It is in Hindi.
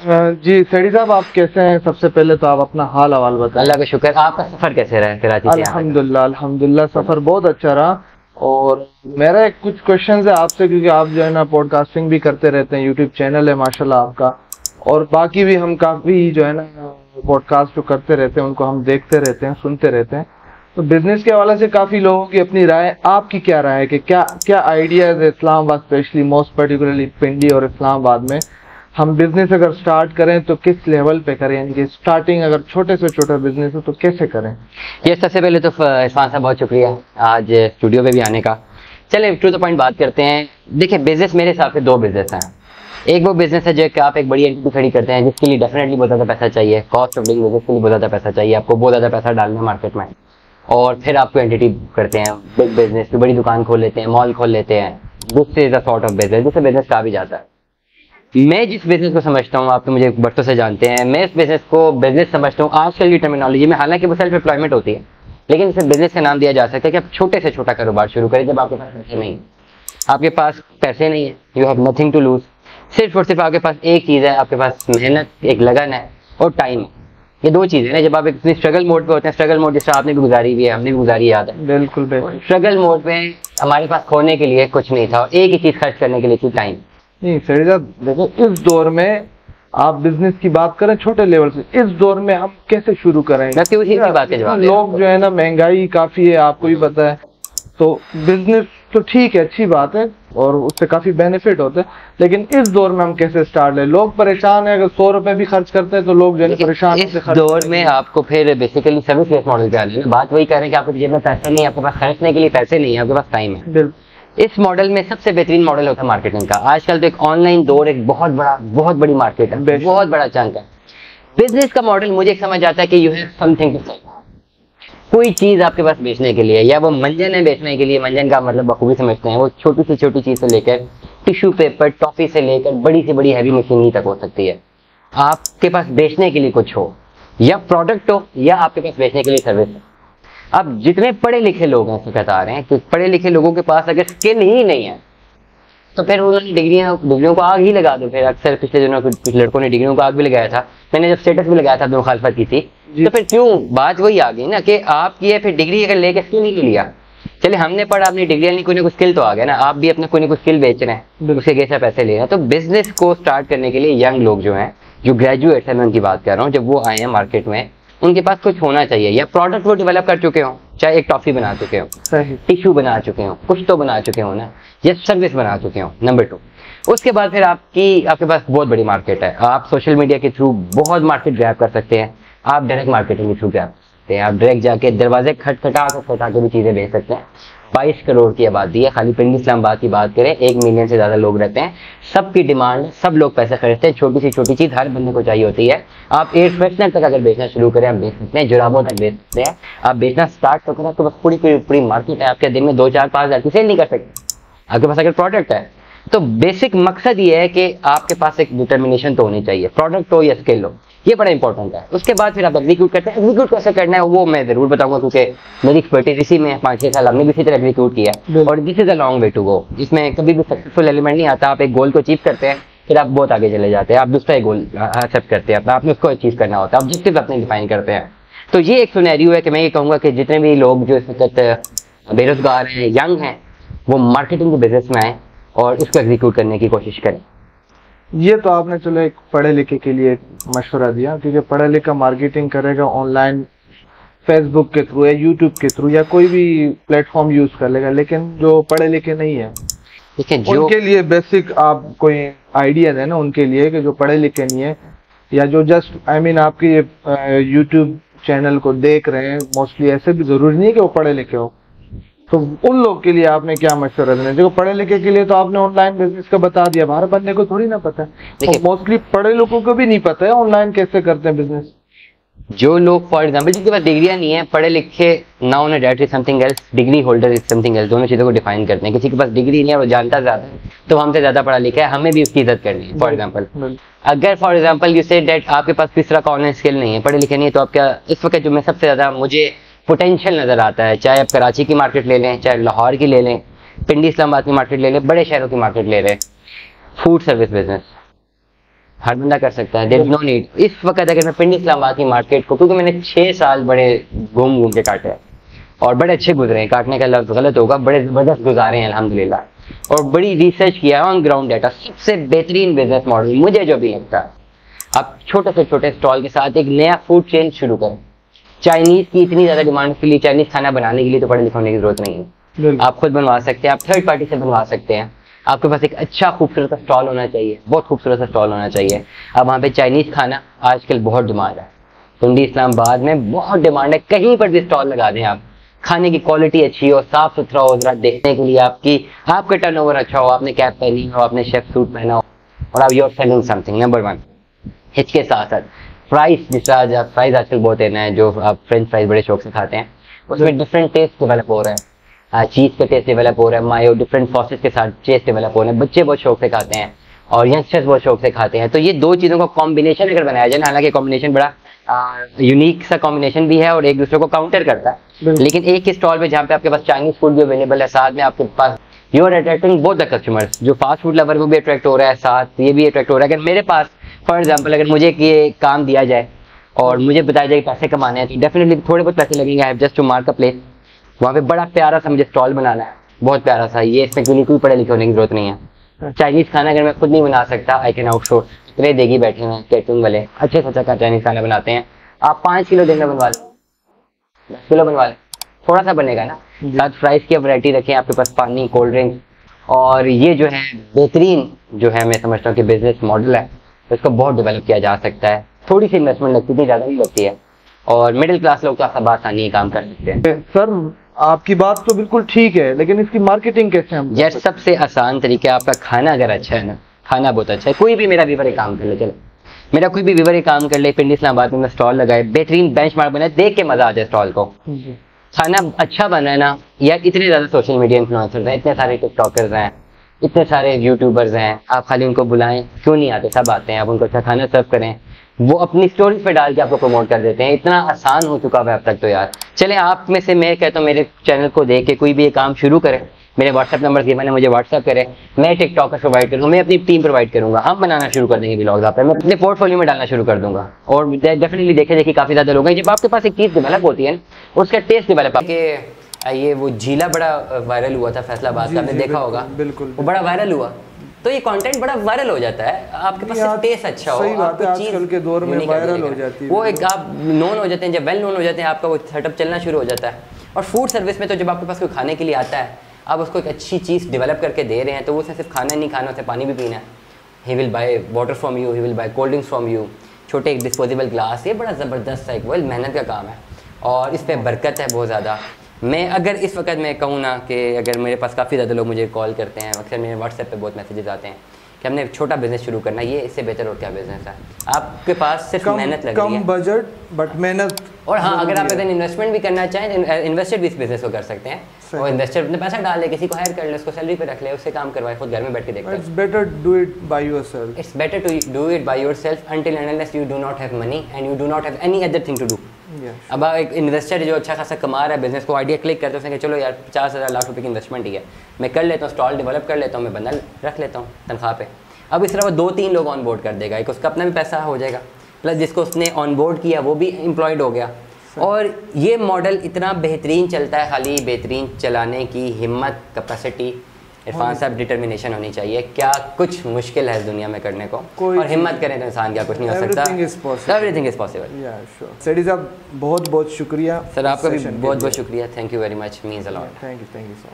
जी सैडी साहब, आप कैसे हैं? सबसे पहले तो आप अपना हाल हवाल बताएं। अल्लाह का शुक्र। आपका सफर कैसे रहा कराची से? अल्हम्दुलिल्लाह अल्हम्दुलिल्लाह, सफर बहुत अच्छा रहा। और मेरा कुछ क्वेश्चन है आपसे, क्योंकि आप जो है ना पॉडकास्टिंग भी करते रहते हैं, यूट्यूब चैनल है माशाल्लाह आपका, और बाकी भी हम काफी जो है ना पॉडकास्ट जो करते रहते हैं उनको हम देखते रहते हैं, सुनते रहते हैं। तो बिजनेस के हवाले से काफी लोगों की अपनी राय, आपकी क्या राय है कि क्या क्या आइडियाज है इस्लामाबाद, स्पेशली मोस्ट पर्टिकुलरली पिंडी और इस्लामाबाद में हम बिजनेस अगर स्टार्ट करें तो किस लेवल पे करें, यानी कि स्टार्टिंग अगर छोटे से छोटा बिजनेस हो तो कैसे करें? ये सबसे पहले तो इरफान साहब बहुत शुक्रिया आज स्टूडियो पे भी आने का। चलिए टू द पॉइंट बात करते हैं। देखिए बिजनेस मेरे हिसाब से दो बिजनेस हैं। एक वो बिजनेस है जो कि आप एक बड़ी एंटिटी खड़ी करते हैं जिसके लिए डेफिनेटली बहुत ज़्यादा पैसा चाहिए, कॉस्ट ऑफ डूइंग बिजनेस के लिए बहुत ज़्यादा पैसा चाहिए, आपको बहुत ज़्यादा पैसा डालना है मार्केट में, और फिर आपको एंटिटी करते हैं बिग बिजनेस, बड़ी दुकान खोल लेते हैं, मॉल खोल लेते हैं। This is a sort of business जिससे बिजनेस कहा भी जाता है। मैं जिस बिजनेस को समझता हूँ, आप तो मुझे बरसों से जानते हैं, मैं इस बिजनेस को बिजनेस समझता हूँ आजकल की टर्मिनोलॉजी में। हालांकि वो सेल्फ एम्प्लॉयमेंट होती है, लेकिन इसे बिजनेस का नाम दिया जा सकता है कि आप छोटे से छोटा कारोबार शुरू करें जब आपके पास पैसे नहीं है। आपके पास पैसे नहीं है, you have nothing to lose. सिर्फ और सिर्फ आपके पास एक चीज़ है, आपके पास मेहनत, एक लगन है और टाइम। ये दो चीज़ें ना, जब आप एक स्ट्रगल मोड पे होते हैं, स्ट्रगल मोड जिससे आपने भी गुजारी हुई है, हमने भी गुजारी, याद है? बिल्कुल बिल्कुल। स्ट्रगल मोड पे हमारे पास खोने के लिए कुछ नहीं था और एक ही चीज़ खर्च करने के लिए थी, टाइम। नहीं सैडी साहब, देखो इस दौर में आप बिजनेस की बात करें छोटे लेवल से, इस दौर में हम कैसे शुरू करें? बात के जवाब लोग जो है ना, महंगाई काफी है, आपको भी पता है, तो बिजनेस तो ठीक है, अच्छी बात है और उससे काफी बेनिफिट होते हैं, लेकिन इस दौर में हम कैसे स्टार्ट लें? लोग परेशान है, अगर 100 रुपए भी खर्च करते हैं तो लोग जो है परेशान। इस दौर में आपको फिर बेसिकली सर्विस बेस्ड मॉडल पे आना है। बात वही कर रहे हैं कि आपके जेब में पैसे नहीं है, आपके पास खर्चने के लिए पैसे नहीं है, आपके पास टाइम है। इस मॉडल में सबसे बेहतरीन मॉडल होता है मार्केटिंग का। आजकल तो एक ऑनलाइन दौर एक बहुत बड़ी मार्केट है, बहुत बड़ा चंक है। बिजनेस का मॉडल मुझे एक समझ आता है कि you have something to sell. कोई चीज आपके पास बेचने के लिए, या वो मंजन है बेचने के लिए, मंजन का मतलब बखूबी समझते हैं, वो छोटी से छोटी चीज से लेकर टिश्यू पेपर, टॉफी से लेकर बड़ी से बड़ी हैवी मशीनरी तक हो सकती है। आपके पास बेचने के लिए कुछ हो, या प्रोडक्ट हो, या आपके पास बेचने के लिए सर्विस हो। अब जितने पढ़े लिखे लोग हैं बता रहे हैं कि पढ़े लिखे लोगों के पास अगर स्किल ही नहीं है तो फिर उन्होंने डिग्रियों को आग ही लगा दो। फिर अक्सर पिछले दिनों कुछ लड़कों ने डिग्रियों को आग भी लगाया था, मैंने जब स्टेटस भी लगाया था तो मुखालफत की थी। तो फिर क्यों बात वही आ गई ना कि आपकी है, फिर डिग्री अगर लेके स्किल नहीं लिया। चले हमने पढ़ा, अपनी डिग्री नहीं, कोई ना कोई स्किल तो आ गया ना। आप भी अपने कोई ना कोई स्किल बेच रहे हैं, उसके कैसे पैसे ले रहे हैं। तो बिजनेस को स्टार्ट करने के लिए यंग लोग जो हैं, जो ग्रेजुएट्स हैं, मैं उनकी बात कर रहा हूँ, जब वो आए हैं मार्केट में, उनके पास कुछ होना चाहिए, या प्रोडक्ट वो डेवलप कर चुके हो, चाहे एक टॉफी बना चुके हो, टिश्यू बना चुके हो, कुछ तो बना चुके हो ना, या सर्विस बना चुके हो। नंबर 2, उसके बाद फिर आपके पास बहुत बड़ी मार्केट है। आप सोशल मीडिया के थ्रू बहुत मार्केट ग्रैब कर सकते हैं, आप डायरेक्ट मार्केटिंग के थ्रू ग्रैब कर सकते हैं, आप डायरेक्ट जाके दरवाजे खटखटा के भी चीजें बेच सकते हैं। 22 करोड़ की आबादी है, खाली पिंडी इस्लामाबाद की बात करें 1 मिलियन से ज्यादा लोग रहते हैं, सबकी डिमांड, सब लोग पैसे खरीदते हैं। छोटी सी छोटी चीज हर बंदे को चाहिए होती है। आप एयर फ्रेशनर तक अगर बेचना शुरू करें, आप बेच सकते हैं, जुराबों तक बेच सकते हैं। आप बेचना स्टार्ट तो करें तो बस पूरी मार्केट है, आपके दिन में 2-4-5 हज़ार की सेल नहीं कर सकते आपके पास अगर प्रोडक्ट है। तो बेसिक मकसद ये है कि आपके पास एक डिटर्मिनेशन तो होनी चाहिए, प्रोडक्ट हो या स्किल हो, ये बड़ा इंपॉर्टेंट है। उसके बाद फिर आप एग्जीक्यूट करते हैं। एग्जीक्यूट कैसे करना है वो मैं जरूर बताऊंगा, क्योंकि मेरी एक्सपर्टीज इसी में 5-6 साल हमने भी इसी तरह एग्जीक्यूट किया, और this is a long way to go, जिसमें कभी भी सक्सेसफुल एलिमेंट नहीं आता। आप एक गोल को अचीव करते हैं, फिर आप बहुत आगे चले जाते हैं, आप दूसरा गोल एक्सेप्ट करते हैं, आपने उसको अचीव करना होता है, ऑब्जेक्टिव अपने डिफाइन करते हैं। तो ये एक सिनेरियो है कि मैं ये कहूंगा कि जितने भी लोग जो इस वक्त बेरोजगार हैं, यंग हैं, वो मार्केटिंग के बिजनेस में आए और इसको एग्जीक्यूट करने की कोशिश करें। ये तो आपने चलो एक पढ़े लिखे के लिए मशवरा दिया, क्योंकि पढ़ा लिखा मार्केटिंग करेगा ऑनलाइन, फेसबुक के थ्रू या यूट्यूब के थ्रू या कोई भी प्लेटफॉर्म यूज कर लेगा, लेकिन जो पढ़े लिखे नहीं है उनके लिए बेसिक आप कोई आइडिया है ना उनके लिए, कि जो पढ़े लिखे नहीं है, या जो जस्ट आपके यूट्यूब चैनल को देख रहे हैं, मोस्टली ऐसे भी जरूरी नहीं है कि वो पढ़े लिखे हो, तो उन लोग के लिए आपने क्या मशवरा देना? देखो पढ़े लिखे के लिए तो आपने ऑनलाइन बिजनेस का बता दिया, हमारे बंदे को थोड़ी ना पता है, मोस्टली पढ़े लोगों को भी नहीं पता है ऑनलाइन कैसे करते हैं बिजनेस। जो लोग फॉर एग्जाम्पल जिनके पास डिग्रियां नहीं है, पढ़े लिखे ना होना, that is something else, degree holder is something else, दोनों चीजों को डिफाइन करते हैं। किसी के पास डिग्री नहीं है, वो जानता ज्यादा है, तो हमसे ज्यादा पढ़ा लिखा है, हमें भी उसकी इज्जत करनी है। फॉर एग्जाम्पल अगर फॉर एग्जाम्पल यू से डेट आपके पास किस तरह का ऑनलाइन स्किल नहीं है, पढ़े लिखे नहीं है, तो आप क्या इस वक्त जो मैं सबसे ज्यादा मुझे पोटेंशियल नजर आता है, चाहे आप कराची की मार्केट ले लें, चाहे लाहौर की ले लें, पिंडी इस्लामाबाद की मार्केट ले लें, बड़े शहरों की मार्केट ले लें, फूड सर्विस बिजनेस। हर बंदा कर सकता है, देयर इज नो नीड। इस वक्त अगर मैं पिंडी इस्लामाबाद की मार्केट को, क्योंकि मैंने 6 साल बड़े घूम के काटे हैं और बड़े अच्छे गुजरे हैं, काटने का लफ्ज गलत होगा, बड़े जबरदस्त गुजारे हैं अल्हम्दुलिल्लाह, और बड़ी रिसर्च किया है ऑन ग्राउंड डाटा। सबसे बेहतरीन बिजनेस मॉडल मुझे जो भी लगता है, आप छोटे से छोटे स्टॉल के साथ एक नया फूड चेन शुरू करें। चाइनीज की इतनी ज्यादा डिमांड के लिए, चाइनीज खाना बनाने के लिए तो पढ़े लिखे होने की जरूरत नहीं है, आप खुद बनवा सकते हैं, आप थर्ड पार्टी से बनवा सकते हैं। आपके पास एक अच्छा खूबसूरत सा स्टॉल होना चाहिए, बहुत खूबसूरत सा स्टॉल होना चाहिए। अब वहाँ पे चाइनीज खाना आजकल बहुत डिमांड है, पिंडी इस्लामाबाद में बहुत डिमांड है, कहीं पर भी स्टॉल लगा दें आप, खाने की क्वालिटी अच्छी हो, साफ सुथरा हो, जरा देखने के लिए आपका टर्नओवर अच्छा हो, आपने कैप पहनी हो, आपने शेफ सूट पहना हो, और आप you are selling something. Number 1। इसके साथ साथ प्राइस, जिस तरह प्राइस आजकल बहुत देना है, जो आप फ्रेंच फ्राइज बड़े शौक से खाते हैं, उसमें डिफरेंट टेस्ट डेवलप हो रहा है, चीज का टेस्ट डेवलप हो रहा है, मायो डिफरेंट सॉसेस के साथ टेस्ट डेवलप हो रहे हैं, बच्चे बहुत शौक से खाते हैं और यंगस्टर्स बहुत शौक से खाते हैं। तो ये दो चीजों का कॉम्बिनेशन अगर बनाया जाए, हालांकि कॉम्बिनेशन बड़ा यूनिक सा कॉम्बिनेशन भी है और एक दूसरे को काउंटर करता है, लेकिन एक ही स्टॉल पे जहाँ पे आपके पास चाइनीज फूड भी अवेलेबल है, साथ में आपके पास you are attracting both the customers, जो फास्ट फूड लवर वो भी अट्रैक्ट हो रहा है, साथ ये भी अट्रैक्ट हो रहा है। अगर मेरे पास फॉर एग्जाम्पल अगर मुझे ये काम दिया जाए और मुझे बताया जाए पैसे कमाने हैं, तो डेफिनेटली थोड़े बहुत पैसे लगेंगे। I have just to mark a place, वहाँ पे बड़ा प्यारा सा मुझे स्टॉल बनाना है, बहुत प्यारा सा, ये इसमें क्यों कोई पढ़े लिखे होने की जरूरत नहीं है। चाइनीज खाना अगर मैं खुद नहीं बना सकता, आई कैन आउटसोर्स, इतने देगी बैठे हैं कैटरिंग वाले, अच्छे से अच्छा चाइनीज खाना बनाते हैं। आप 5 किलो देना बनवा लें, 10 किलो बनवा लें, थोड़ा सा बनेगा ना, साथ फ्राइज की वैरायटी रखें, आपके पास पानी, कोल्ड ड्रिंक, और ये जो है बेहतरीन जो है मैं समझता हूँ कि बिजनेस मॉडल है, इसको बहुत डेवलप किया जा सकता है। थोड़ी सी इन्वेस्टमेंट लगती है, ज़्यादा नहीं लगती है, और मिडिल क्लास लोग तो आप आसानी काम कर सकते हैं। सर आपकी बात तो बिल्कुल ठीक है, लेकिन इसकी मार्केटिंग कैसे हम? यार सबसे आसान तरीका, आपका खाना अगर अच्छा है ना, खाना बहुत अच्छा है, कोई भी मेरा व्यूवर एक काम कर ले, चलो मेरा कोई भी व्यूवर एक काम कर ले, पिंडी इस्लामाबाद में स्टॉल लगाए, बेहतरीन बेंचमार्क बनाए, देख के मजा आ जाए स्टॉल को, खाना अच्छा बना है ना। यार इतने ज्यादा सोशल मीडिया इन्फ्लुएंसर्स हैं, इतने सारे टिकटॉकर्स हैं, इतने सारे यूट्यूबर्स हैं, आप खाली उनको बुलाएं, क्यों नहीं आते, सब आते हैं, आप उनको अच्छा खाना सर्व करें, वो अपनी स्टोरीज पे डाल के आपको प्रमोट कर देते हैं। इतना आसान हो चुका है अब तक तो यार। चले आप में से मैं कहता हूँ मेरे चैनल को देख के कोई भी ये काम शुरू करे, मेरे व्हाट्सएप नंबर गिवन है, मुझे व्हाट्सएप करे, मैं टिकटॉकर प्रोवाइड करूँ, मैं अपनी टीम प्रोवाइड करूंगा, हम बनाना शुरू कर देंगे व्लॉग्स, आप मैं अपने पोर्टफोलियो में डालना शुरू कर दूंगा। और डेफिनेटली देखे देखिए काफी ज्यादा लोग हैं, जब आपके पास एक चीज डेवलप होती है उसका टेस्ट डेवलप के, ये वो झीला बड़ा वायरल हुआ था फैसलाबाद का, आपने देखा होगा, बिल्कुल वो बड़ा वायरल हुआ, तो ये कंटेंट बड़ा वायरल हो जाता है, आपके पास टेस्ट अच्छा हो, सही बात है, आजकल के दौर में वायरल हो जाती है वो, एक आप नोन हो जाते हैं, जब वेल नोन हो जाते हैं आपका वो सेटअप चलना शुरू हो जाता है। और फूड सर्विस में तो जब आपके पास कोई खाने के लिए आता है, आप उसको एक अच्छी चीज़ डेवलप करके दे रहे हैं, तो उसे सिर्फ खाना नहीं खाना, उसे पानी भी पीना है, he will by water from you, he will by cold drinks from you, छोटे एक डिस्पोजेबल ग्लास, ये बड़ा ज़बरदस्त है, वेल मेहनत का काम है और इस पर बरकत है बहुत ज़्यादा। मैं अगर इस वक्त मैं कहूँ ना कि अगर मेरे पास काफ़ी ज़्यादा लोग मुझे कॉल करते हैं, अक्सर मेरे व्हाट्सएप पे बहुत मैसेजेस आते हैं कि हमने छोटा बिजनेस शुरू करना है, ये इससे बेहतर और क्या बिजनेस है, आपके पास सिर्फ मेहनत लग रही है, कम बजट बट मेहनत। और हाँ, अगर आप अगर इन्वेस्टमेंट भी करना चाहें, इन्वेस्टेड भी इस बिजनेस को कर सकते हैं, और इन्वेस्टर अपने पैसा डाल ले, किसी को हायर कर ले, उसको सैलरी पे रख ले, उससे काम करवाए, खुद घर में बैठ के देखते हैं। It's better do it by yourself, it's better to do it by yourself until and unless you do not have money and you do not have any other thing to do. अब एक इन्वेस्टर जो अच्छा खासा कमा रहा है, बिजनेस को आइडिया क्लिक करते हैं, उसने चलो यार 50,000 लाख रुपए की इन्वेस्टमेंट ही है, मैं कर लेता हूँ, स्टॉल डेवलप कर लेता हूँ, मैं बंदा रख लेता हूँ तनख्वाह पे। अब इस तरह वो 2-3 लोग ऑन बोर्ड कर देगा, एक उसका अपना भी पैसा हो जाएगा, प्लस जिसको उसने ऑन बोर्ड किया वो भी एम्प्लॉयड हो गया। और ये मॉडल इतना बेहतरीन चलता है, खाली बेहतरीन चलाने की हिम्मत, कैपेसिटी, इरफान साहब डिटर्मिनेशन होनी चाहिए। क्या कुछ मुश्किल है इस दुनिया में करने को, और हिम्मत करें तो इंसान क्या कुछ नहीं हो सकता, एवरीथिंग इज पॉसिबल। सेठी साहब बहुत बहुत शुक्रिया सर, आपका भी बहुत बहुत शुक्रिया, thank you very much, means a lot. Thank you so much.